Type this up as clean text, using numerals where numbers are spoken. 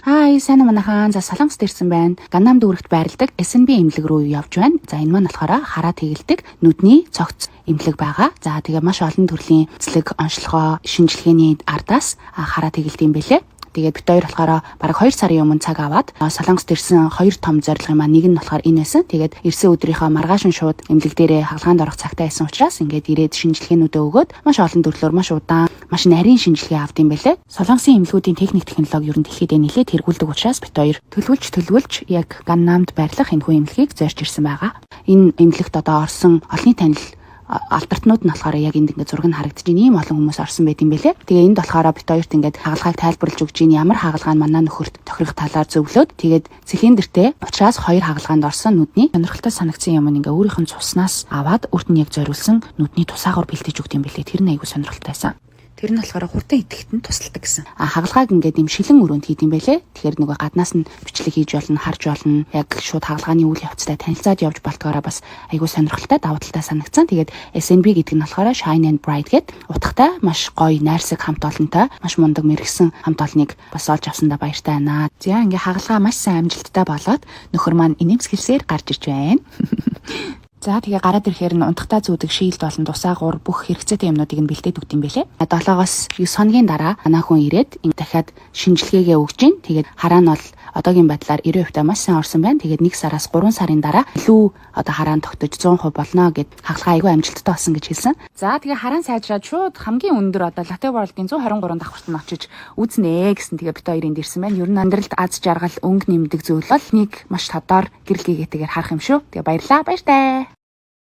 Хай, сайн манайхан. За Солонгост ирсэн байна. Ганнам дүүрэгт байрладаг SNB эмнэлэг рүү явж байна. За энэ маань болохоор хараа тэгэлдэг нүдний цогц эмнэлэг байгаа. За тэгээ маш олон төрлийн цэцлэг, онцлогоо, шинжилгээний ардаас хараа тэгэлдэг юм бэлээ. Тэгээд бид хоёр болохоор бараг 2 сарын өмнө цаг аваад Солонгост ирсэн 2 том зорилгын маань нэг нь болохоор энэ байсан. Тэгээд ирсэн өдрийнхөө маргааш нь шууд эмнэлэг дээрээ хагалгаанд орох цагтаа байсан учраас ингээд ирээд шинжилгээнүүдээ өгөөд маш олон төрлөөр маш удаан, маш нарийн шинжилгээ авд юм байлээ. Солонгосын эмнэлгүүдийн техник технологи ер нь дэлхийд нэлээд хэрэгүүлдэг учраас бид хоёр төлөвлөж яг Ганнамд байрлах энэ хүн эмнэлгийг зорьж ирсэн байгаа. Энэ эмнэлэгт одоо орсон олонний танил алдартнууд нь болохоор яг энд ингээд зураг нь харагдаж байна. Ийм олон хүмүүс орсон байт юм бэлээ. Тэгээ энд болохоор бид хоёрт ингээд хагалгааг тайлбарлаж өгч ийн ямар хагалгаа нь манай нөхөрт тохирох талаар зөвлөөд тэгээд цилиндртэй учраас 2 хагалгаанд орсон нүдний сонирхолтой санагдсан юм ингээд өөрийнх нь цуснаас аваад өрт нь яг зориулсан нүдний тусаагаар бэлтэж өгд юм бэлээ. Тэр нь айгүй сонирхолтойсан. Тэр нь болохоор хурдан идэхтэнд тусалдаг гэсэн. Хагалгааг ингээд юм шилэн өрөөнд хийд юм байлээ. Тэгэхээр нөгөө гаднаас нь бичлэг хийж болно, харж болно. Яг шууд хагалгааны үйл явцтай танилцаад явж болтгоороо бас айгүй сонирхолтой давуу талтай санагдсан. Тэгээд SNB гэдэг нь болохоор Shine and Bright гэдэг утгатай маш гоё найрсаг хамт олонтой, маш мундаг мэрэгсэн хамт олныг бас олж авсандаа баяртай байна. За ингээд хагалгаа маш сайн амжилттай болоод нөхөр маань инээмсэглсээр гарч ирж байна. За тэгээ гараад ирэхээр нь унтахтаа зүүдэг шийлд болон тусаагуур бүх хэрэгцээтэй юмнуудыг нь бэлдээд өгд юм бэлээ. 7-оос 9 хоногийн дараа манай хүн ирээд дахиад шинжилгээгээ өгч гин. Тэгээд хараа нь бол одоогийн байдлаар 90% маш сайн орсон байна. Тэгээд 1 сараас 3 сарын дараа илүү одоо хараа нь тогтож 100% болно гэд хагалгаа айгүй амжилттай болсон гэж хэлсэн. За тэгээ хараа сайжраад шууд хамгийн өндөр одоо Latte World-ийн 123 давхарт нь очиж үзнэ гэсэн тэгээ бит хоёрын ирсэн байна. Ер нь амьдралд аз жаргал өнгө нэмдэг зүйл бол нэг маш тодор гэрэл гээтэйгээр харах юм шүү. Тэгээ баярлаа. Баяртай.